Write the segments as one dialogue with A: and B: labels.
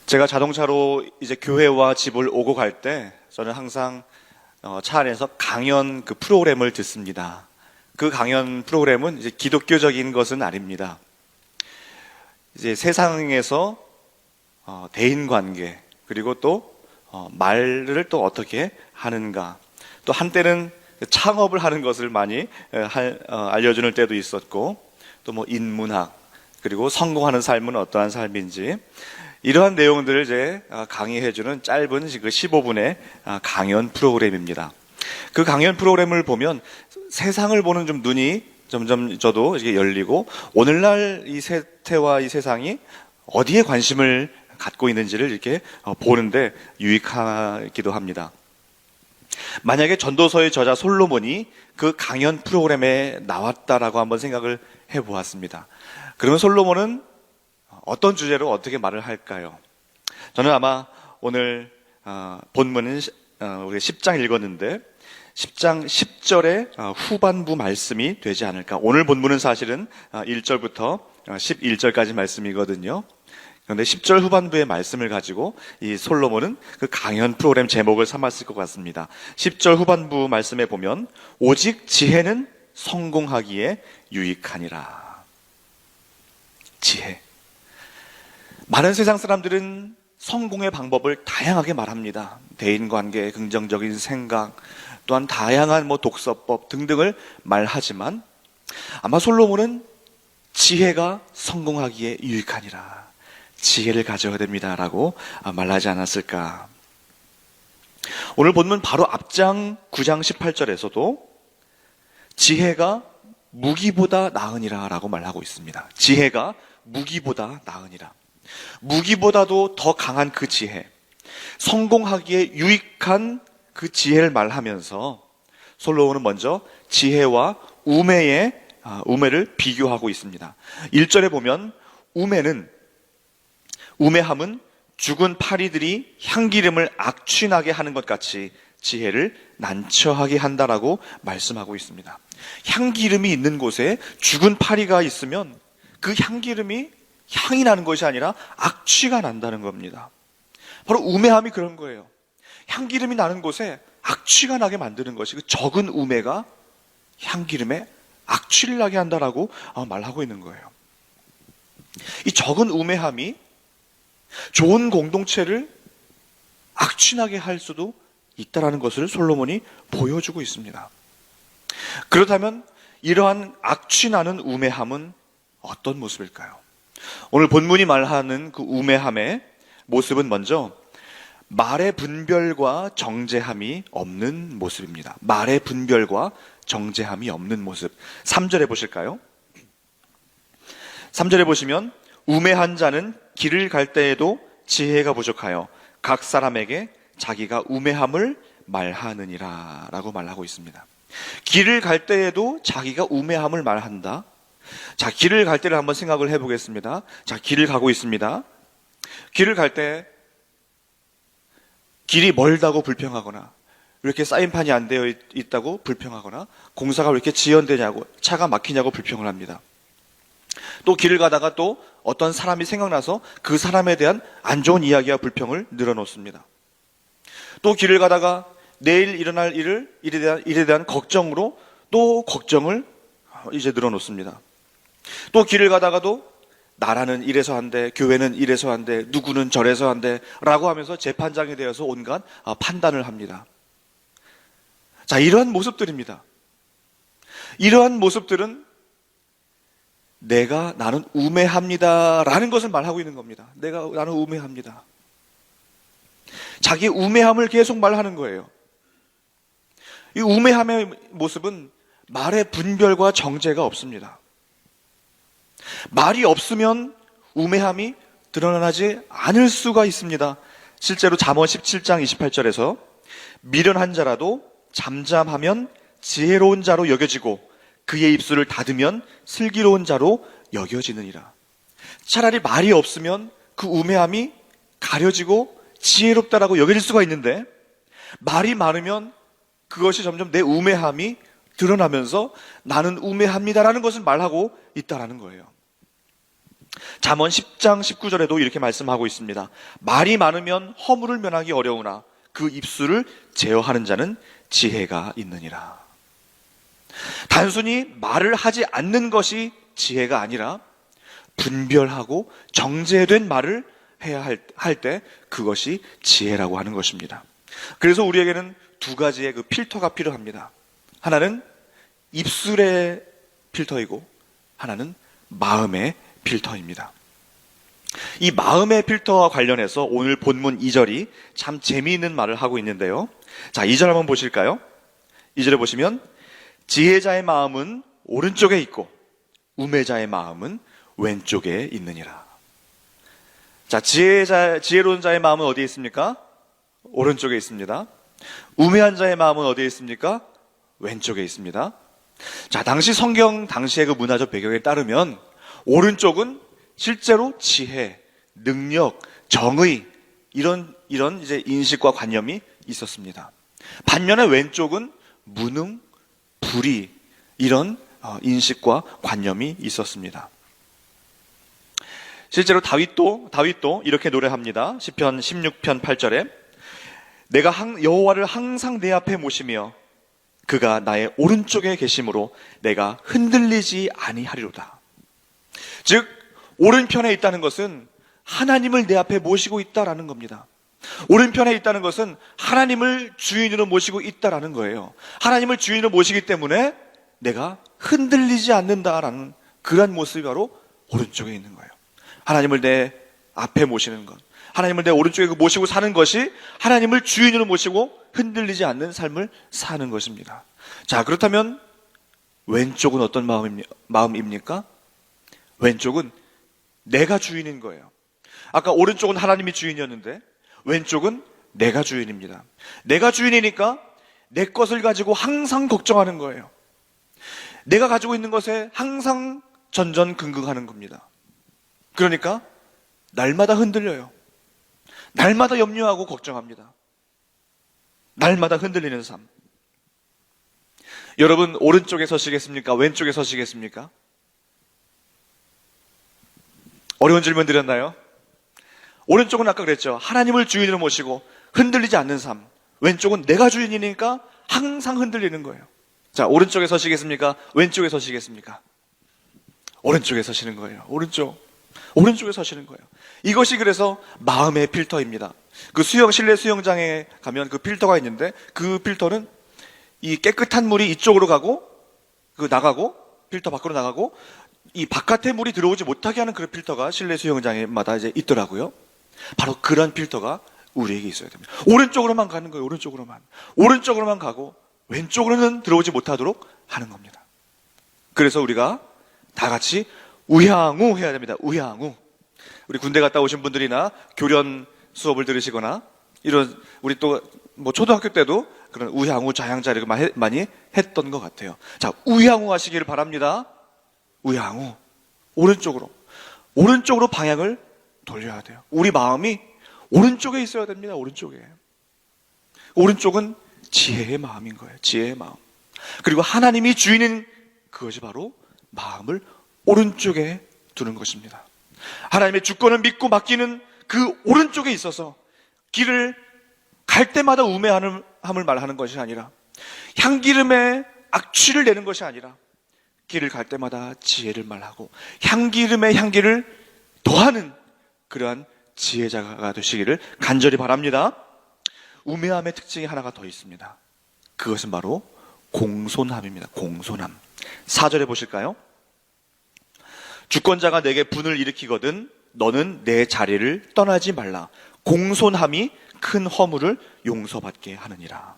A: 제가 자동차로 이제 교회와 집을 오고 갈 때 저는 항상 차 안에서 강연 그 프로그램을 듣습니다. 그 강연 프로그램은 이제 기독교적인 것은 아닙니다. 이제 세상에서 대인 관계, 그리고 또 말을 또 어떻게 하는가, 또 한때는 창업을 하는 것을 많이 알려주는 때도 있었고, 또 뭐 인문학, 그리고 성공하는 삶은 어떠한 삶인지, 이러한 내용들을 이제 강의해주는 짧은 그 15분의 강연 프로그램입니다. 그 강연 프로그램을 보면 세상을 보는 좀 눈이 점점 저도 이게 열리고, 오늘날 이 세태와 이 세상이 어디에 관심을 갖고 있는지를 이렇게 보는데 유익하기도 합니다. 만약에 전도서의 저자 솔로몬이 그 강연 프로그램에 나왔다라고 한번 생각을 해보았습니다. 그러면 솔로몬은 어떤 주제로 어떻게 말을 할까요? 저는 아마 오늘 본문은 우리가 10장 읽었는데 10장 10절의 후반부 말씀이 되지 않을까. 오늘 본문은 사실은 1절부터 11절까지 말씀이거든요. 그런데 10절 후반부의 말씀을 가지고 이 솔로몬은 그 강연 프로그램 제목을 삼았을 것 같습니다. 10절 후반부 말씀에 보면 오직 지혜는 성공하기에 유익하니라. 지혜. 많은 세상 사람들은 성공의 방법을 다양하게 말합니다. 대인관계, 긍정적인 생각, 또한 다양한 독서법 등등을 말하지만 아마 솔로몬은 지혜가 성공하기에 유익하니라. 지혜를 가져야 됩니다라고 말하지 않았을까. 오늘 본문 바로 앞장 9장 18절에서도 지혜가 무기보다 나으니라 라고 말하고 있습니다. 지혜가 무기보다 나으니라. 무기보다도 더 강한 그 지혜, 성공하기에 유익한 그 지혜를 말하면서 솔로몬은 먼저 지혜와 우매를 비교하고 있습니다. 1절에 보면 우매함은 죽은 파리들이 향기름을 악취나게 하는 것 같이 지혜를 난처하게 한다라고 말씀하고 있습니다. 향기름이 있는 곳에 죽은 파리가 있으면 그 향기름이 향이 나는 것이 아니라 악취가 난다는 겁니다. 바로 우매함이 그런 거예요. 향기름이 나는 곳에 악취가 나게 만드는 것이, 그 적은 우매가 향기름에 악취를 나게 한다라고 말하고 있는 거예요. 이 적은 우매함이 좋은 공동체를 악취나게 할 수도 있다라는 것을 솔로몬이 보여주고 있습니다. 그렇다면 이러한 악취나는 우매함은 어떤 모습일까요? 오늘 본문이 말하는 그 우매함의 모습은 먼저 말의 분별과 정제함이 없는 모습입니다. 말의 분별과 정제함이 없는 모습. 3절에 보실까요? 3절에 보시면 우매한 자는 길을 갈 때에도 지혜가 부족하여 각 사람에게 자기가 우매함을 말하느니라 라고 말하고 있습니다. 길을 갈 때에도 자기가 우매함을 말한다. 자, 길을 갈 때를 한번 생각을 해보겠습니다. 자, 길을 가고 있습니다. 길을 갈 때 길이 멀다고 불평하거나, 왜 이렇게 사인판이 안 되어 있다고 불평하거나, 공사가 왜 이렇게 지연되냐고, 차가 막히냐고 불평을 합니다. 또 길을 가다가 또 어떤 사람이 생각나서 그 사람에 대한 안 좋은 이야기와 불평을 늘어놓습니다. 또 길을 가다가 내일 일어날 일에 대한 걱정으로 또 걱정을 이제 늘어놓습니다. 또 길을 가다가도 나라는 이래서 한대, 교회는 이래서 한대, 누구는 저래서 한대 라고 하면서 재판장에 대해서 온갖 판단을 합니다. 자, 이러한 모습들입니다. 이러한 모습들은 나는 우매합니다 라는 것을 말하고 있는 겁니다. 나는 우매합니다. 자기의 우매함을 계속 말하는 거예요. 이 우매함의 모습은 말의 분별과 정제가 없습니다. 말이 없으면 우매함이 드러나지 않을 수가 있습니다. 실제로 잠언 17장 28절에서 미련한 자라도 잠잠하면 지혜로운 자로 여겨지고 그의 입술을 닫으면 슬기로운 자로 여겨지느니라. 차라리 말이 없으면 그 우매함이 가려지고 지혜롭다라고 여겨질 수가 있는데, 말이 많으면 그것이 점점 내 우매함이 드러나면서 나는 우매합니다라는 것을 말하고 있다라는 거예요. 잠언 10장 19절에도 이렇게 말씀하고 있습니다. 말이 많으면 허물을 면하기 어려우나 그 입술을 제어하는 자는 지혜가 있느니라. 단순히 말을 하지 않는 것이 지혜가 아니라 분별하고 정제된 말을 해야 할 때 그것이 지혜라고 하는 것입니다. 그래서 우리에게는 두 가지의 그 필터가 필요합니다. 하나는 입술의 필터이고 하나는 마음의 필터입니다. 이 마음의 필터와 관련해서 오늘 본문 2절이 참 재미있는 말을 하고 있는데요. 자, 2절 한번 보실까요? 2절에 보시면 지혜자의 마음은 오른쪽에 있고 우매자의 마음은 왼쪽에 있느니라. 자, 지혜로운 자의 마음은 어디에 있습니까? 오른쪽에 있습니다. 우매한 자의 마음은 어디에 있습니까? 왼쪽에 있습니다. 자, 당시의 그 문화적 배경에 따르면 오른쪽은 실제로 지혜, 능력, 정의 이런 이제 인식과 관념이 있었습니다. 반면에 왼쪽은 무능, 불의 이런 인식과 관념이 있었습니다. 실제로 다윗도 이렇게 노래합니다. 시편 16편 8절에 내가 여호와를 항상 내 앞에 모시며 그가 나의 오른쪽에 계심으로 내가 흔들리지 아니하리로다. 즉 오른편에 있다는 것은 하나님을 내 앞에 모시고 있다라는 겁니다. 오른편에 있다는 것은 하나님을 주인으로 모시고 있다라는 거예요. 하나님을 주인으로 모시기 때문에 내가 흔들리지 않는다라는 그런 모습이 바로 오른쪽에 있는 거예요. 하나님을 내 앞에 모시는 것, 하나님을 내 오른쪽에 모시고 사는 것이 하나님을 주인으로 모시고 흔들리지 않는 삶을 사는 것입니다. 자, 그렇다면 왼쪽은 어떤 마음입니까? 왼쪽은 내가 주인인 거예요. 아까 오른쪽은 하나님이 주인이었는데 왼쪽은 내가 주인입니다. 내가 주인이니까 내 것을 가지고 항상 걱정하는 거예요. 내가 가지고 있는 것에 항상 전전긍긍하는 겁니다. 그러니까 날마다 흔들려요. 날마다 염려하고 걱정합니다. 날마다 흔들리는 삶. 여러분 오른쪽에 서시겠습니까? 왼쪽에 서시겠습니까? 어려운 질문 드렸나요? 오른쪽은 아까 그랬죠. 하나님을 주인으로 모시고 흔들리지 않는 삶. 왼쪽은 내가 주인이니까 항상 흔들리는 거예요. 자, 오른쪽에 서시겠습니까? 왼쪽에 서시겠습니까? 오른쪽에 서시는 거예요. 오른쪽에 서시는 거예요. 이것이 그래서 마음의 필터입니다. 그 실내 수영장에 가면 그 필터가 있는데 그 필터는 이 깨끗한 물이 이쪽으로 가고 필터 밖으로 나가고 이 바깥에 물이 들어오지 못하게 하는 그런 필터가 실내 수영장마다 이제 있더라고요. 바로 그런 필터가 우리에게 있어야 됩니다. 오른쪽으로만 가는 거예요. 오른쪽으로만 가고 왼쪽으로는 들어오지 못하도록 하는 겁니다. 그래서 우리가 다 같이 우향우 해야 됩니다. 우향우. 우리 군대 갔다 오신 분들이나 교련 수업을 들으시거나 이런 우리 또 뭐 초등학교 때도 그런 우향우 좌향자를 많이 했던 것 같아요. 자, 우향우 하시기를 바랍니다. 우향우. 오른쪽으로 방향을 돌려야 돼요. 우리 마음이 오른쪽에 있어야 됩니다. 오른쪽은 지혜의 마음인 거예요. 지혜의 마음. 그리고 하나님이 주인인 그것이 바로 마음을 오른쪽에 두는 것입니다. 하나님의 주권을 믿고 맡기는 그 오른쪽에 있어서 길을 갈 때마다 우매함을 말하는 것이 아니라 향기름에 악취를 내는 것이 아니라 길을 갈 때마다 지혜를 말하고 향기름의 향기를 더하는 그러한 지혜자가 되시기를 간절히 바랍니다. 우매함의 특징이 하나가 더 있습니다. 그것은 바로 공손함입니다. 공손함. 4절에 보실까요? 주권자가 내게 분을 일으키거든 너는 내 자리를 떠나지 말라. 공손함이 큰 허물을 용서받게 하느니라.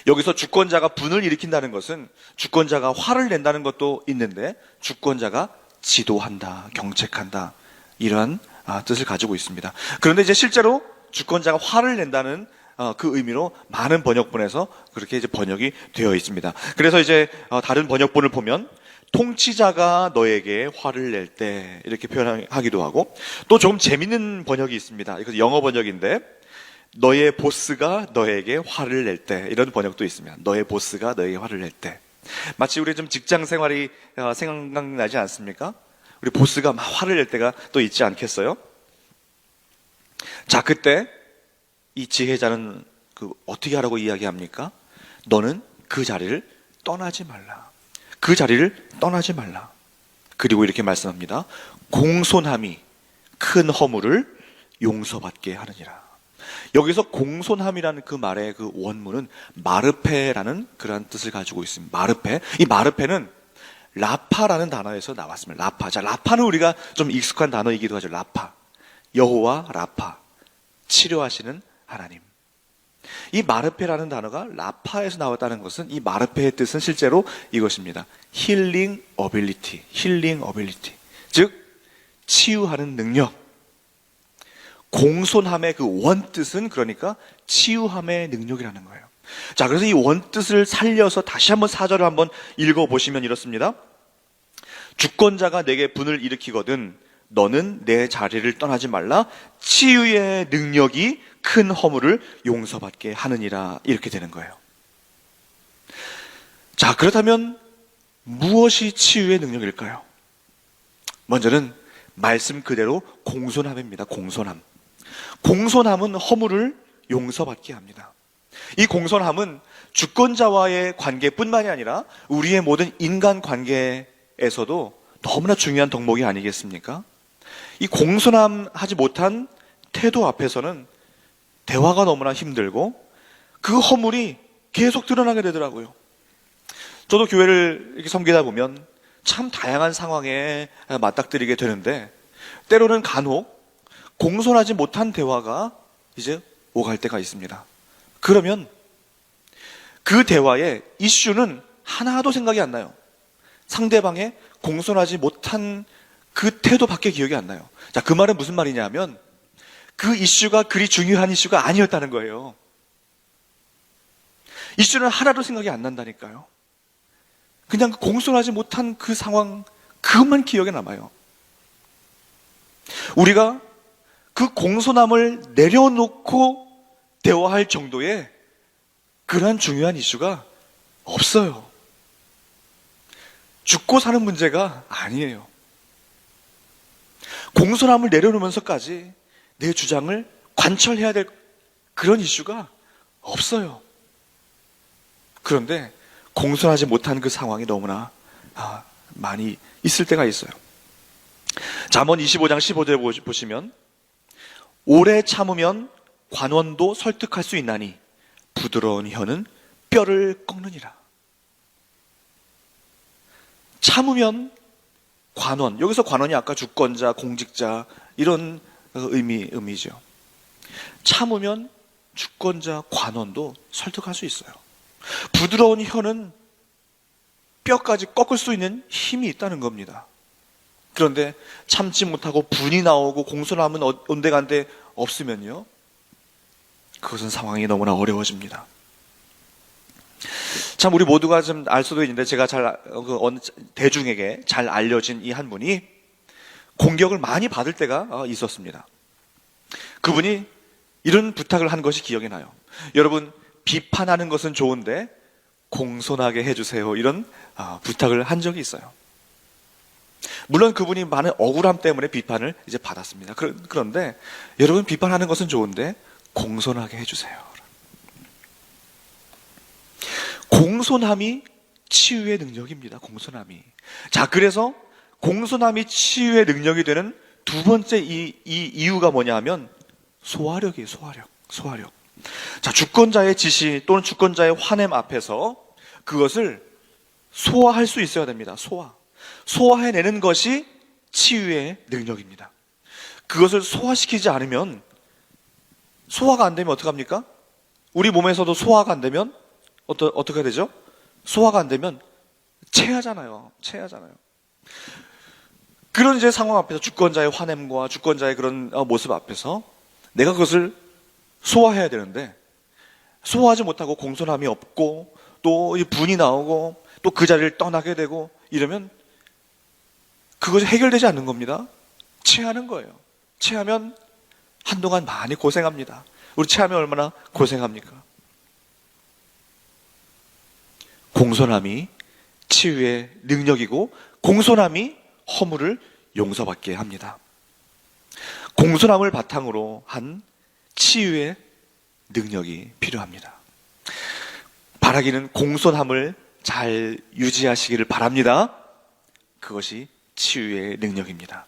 A: 여기서 주권자가 분을 일으킨다는 것은 주권자가 화를 낸다는 것도 있는데 주권자가 지도한다, 경책한다 이러한 뜻을 가지고 있습니다. 그런데 이제 실제로 주권자가 화를 낸다는 그 의미로 많은 번역본에서 그렇게 이제 번역이 되어 있습니다. 그래서 이제 다른 번역본을 보면 통치자가 너에게 화를 낼 때 이렇게 표현하기도 하고 또 조금 재밌는 번역이 있습니다. 이것은 영어 번역인데 너의 보스가 너에게 화를 낼 때 이런 번역도 있습니다. 너의 보스가 너에게 화를 낼 때 마치 우리 좀 직장 생활이 생각나지 않습니까? 우리 보스가 막 화를 낼 때가 또 있지 않겠어요? 자, 그때 이 지혜자는 어떻게 하라고 이야기합니까? 너는 그 자리를 떠나지 말라. 그 자리를 떠나지 말라. 그리고 이렇게 말씀합니다. 공손함이 큰 허물을 용서받게 하느니라. 여기서 공손함이라는 그 말의 그 원문은 마르페라는 그러한 뜻을 가지고 있습니다. 마르페. 이 마르페는 라파라는 단어에서 나왔습니다. 라파. 자, 라파는 우리가 좀 익숙한 단어이기도 하죠. 라파. 여호와 라파. 치료하시는 하나님. 이 마르페라는 단어가 라파에서 나왔다는 것은 이 마르페의 뜻은 실제로 이것입니다. 힐링 어빌리티. 힐링 어빌리티. 즉, 치유하는 능력. 공손함의 그 원뜻은 그러니까 치유함의 능력이라는 거예요. 자, 그래서 이 원뜻을 살려서 다시 한번 4절을 한번 읽어보시면 이렇습니다. 주권자가 내게 분을 일으키거든 너는 내 자리를 떠나지 말라. 치유의 능력이 큰 허물을 용서받게 하느니라. 이렇게 되는 거예요. 자, 그렇다면 무엇이 치유의 능력일까요? 먼저는 말씀 그대로 공손함입니다. 공손함. 공손함은 허물을 용서받게 합니다. 이 공손함은 주권자와의 관계뿐만이 아니라 우리의 모든 인간 관계에서도 너무나 중요한 덕목이 아니겠습니까? 이 공손함 하지 못한 태도 앞에서는 대화가 너무나 힘들고 그 허물이 계속 드러나게 되더라고요. 저도 교회를 이렇게 섬기다 보면 참 다양한 상황에 맞닥뜨리게 되는데 때로는 간혹 공손하지 못한 대화가 이제 오갈 때가 있습니다. 그러면 그 대화의 이슈는 하나도 생각이 안 나요. 상대방의 공손하지 못한 그 태도밖에 기억이 안 나요. 자, 그 말은 무슨 말이냐면 그 이슈가 그리 중요한 이슈가 아니었다는 거예요. 이슈는 하나도 생각이 안 난다니까요. 그냥 공손하지 못한 그 상황, 그것만 기억에 남아요. 우리가 그 공손함을 내려놓고 대화할 정도의 그러한 중요한 이슈가 없어요. 죽고 사는 문제가 아니에요. 공손함을 내려놓으면서까지 내 주장을 관철해야 될 그런 이슈가 없어요. 그런데 공손하지 못한 그 상황이 너무나 많이 있을 때가 있어요. 잠언 25장 15절 보시면 오래 참으면 관원도 설득할 수 있나니 부드러운 혀는 뼈를 꺾느니라. 참으면 관원, 여기서 관원이 아까 주권자, 공직자 이런 의미죠. 참으면 주권자, 관원도 설득할 수 있어요. 부드러운 혀는 뼈까지 꺾을 수 있는 힘이 있다는 겁니다. 그런데 참지 못하고 분이 나오고 공손함은 온데간데 없으면요, 그것은 상황이 너무나 어려워집니다. 참 우리 모두가 좀 알 수도 있는데 제가 대중에게 잘 알려진 이 한 분이 공격을 많이 받을 때가 있었습니다. 그분이 이런 부탁을 한 것이 기억이 나요. 여러분, 비판하는 것은 좋은데 공손하게 해주세요. 이런 부탁을 한 적이 있어요. 물론 그분이 많은 억울함 때문에 비판을 이제 받았습니다. 그런데 여러분, 비판하는 것은 좋은데 공손하게 해주세요. 공손함이 치유의 능력입니다. 공손함이. 자, 그래서 공손함이 치유의 능력이 되는 두 번째 이 이유가 뭐냐 하면 소화력이에요. 소화력. 자, 주권자의 지시 또는 주권자의 화냄 앞에서 그것을 소화할 수 있어야 됩니다. 소화해내는 것이 치유의 능력입니다. 그것을 소화시키지 않으면, 소화가 안 되면 어떡합니까? 우리 몸에서도 소화가 안 되면 어떻게 되죠? 소화가 안 되면 체하잖아요. 그런 이제 상황 앞에서 주권자의 화냄과 주권자의 그런 모습 앞에서 내가 그것을 소화해야 되는데 소화하지 못하고 공손함이 없고 또 분이 나오고 또 그 자리를 떠나게 되고 이러면 그것이 해결되지 않는 겁니다. 체하는 거예요. 체하면 한동안 많이 고생합니다. 우리 체하면 얼마나 고생합니까? 공손함이 치유의 능력이고 공손함이 허물을 용서받게 합니다. 공손함을 바탕으로 한 치유의 능력이 필요합니다. 바라기는 공손함을 잘 유지하시기를 바랍니다. 그것이 치유의 능력입니다.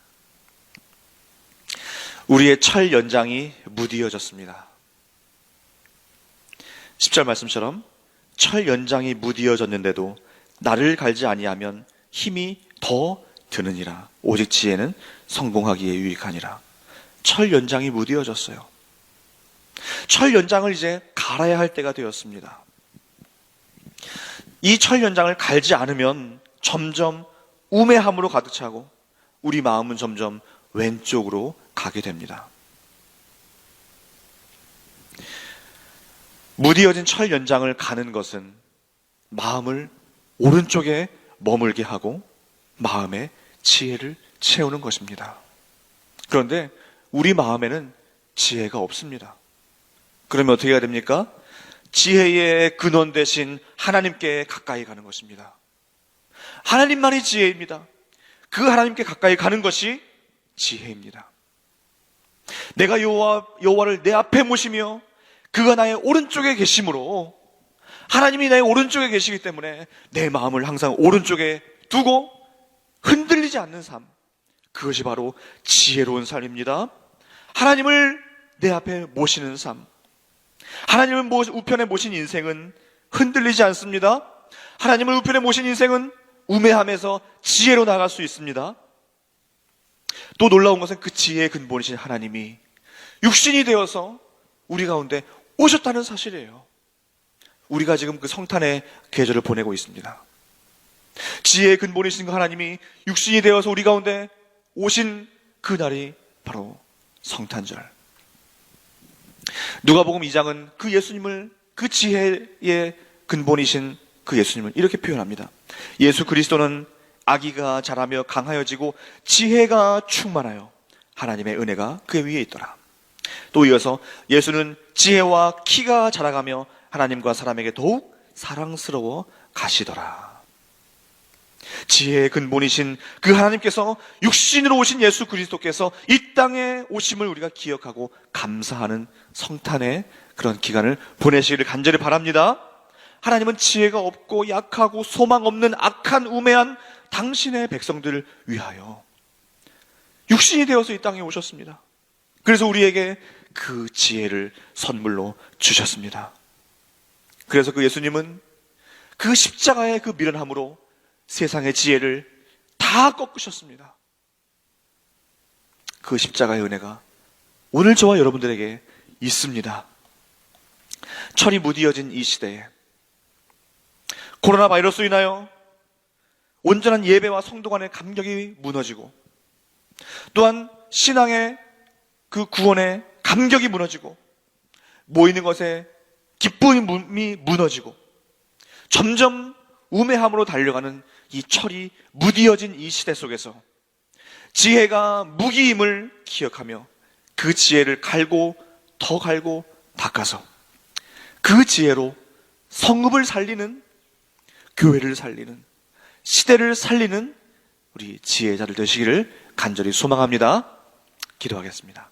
A: 우리의 철 연장이 무디어졌습니다. 10절 말씀처럼 철 연장이 무디어졌는데도 나를 갈지 아니하면 힘이 더 드느니라. 오직 지혜는 성공하기에 유익하니라. 철 연장이 무디어졌어요. 철 연장을 이제 갈아야 할 때가 되었습니다. 이 철 연장을 갈지 않으면 점점 우매함으로 가득 차고 우리 마음은 점점 왼쪽으로 가게 됩니다. 무디어진 철 연장을 가는 것은 마음을 오른쪽에 머물게 하고 마음의 지혜를 채우는 것입니다. 그런데 우리 마음에는 지혜가 없습니다. 그러면 어떻게 해야 됩니까? 지혜의 근원 되신 하나님께 가까이 가는 것입니다. 하나님만이 지혜입니다. 그 하나님께 가까이 가는 것이 지혜입니다. 내가 여호와를 내 앞에 모시며 그가 나의 오른쪽에 계심으로, 하나님이 나의 오른쪽에 계시기 때문에 내 마음을 항상 오른쪽에 두고 흔들리지 않는 삶, 그것이 바로 지혜로운 삶입니다. 하나님을 내 앞에 모시는 삶, 하나님을 우편에 모신 인생은 흔들리지 않습니다. 하나님을 우편에 모신 인생은 우매함에서 지혜로 나갈 수 있습니다. 또 놀라운 것은 그 지혜의 근본이신 하나님이 육신이 되어서 우리 가운데 오셨다는 사실이에요. 우리가 지금 그 성탄의 계절을 보내고 있습니다. 지혜의 근본이신 그 하나님이 육신이 되어서 우리 가운데 오신 그 날이 바로 성탄절. 누가복음 2장은 그 예수님을, 그 지혜의 근본이신 그 예수님을 이렇게 표현합니다. 예수 그리스도는 아기가 자라며 강하여지고 지혜가 충만하여 하나님의 은혜가 그 위에 있더라. 또 이어서 예수는 지혜와 키가 자라가며 하나님과 사람에게 더욱 사랑스러워 가시더라. 지혜의 근본이신 그 하나님께서 육신으로 오신 예수 그리스도께서 이 땅에 오심을 우리가 기억하고 감사하는 성탄의 그런 기간을 보내시기를 간절히 바랍니다. 하나님은 지혜가 없고 약하고 소망 없는 악한 우매한 당신의 백성들을 위하여 육신이 되어서 이 땅에 오셨습니다. 그래서 우리에게 그 지혜를 선물로 주셨습니다. 그래서 그 예수님은 그 십자가의 그 미련함으로 세상의 지혜를 다 꺾으셨습니다. 그 십자가의 은혜가 오늘 저와 여러분들에게 있습니다. 철이 무디어진 이 시대에 코로나 바이러스로 인하여 온전한 예배와 성도 간의 감격이 무너지고, 또한 신앙의 그 구원의 감격이 무너지고, 모이는 것에 기쁨이 무너지고, 점점 우매함으로 달려가는 이 철이 무디어진 이 시대 속에서 지혜가 무기임을 기억하며 그 지혜를 갈고 더 갈고 닦아서 그 지혜로 성읍을 살리는, 교회를 살리는, 시대를 살리는 우리 지혜자들 되시기를 간절히 소망합니다. 기도하겠습니다.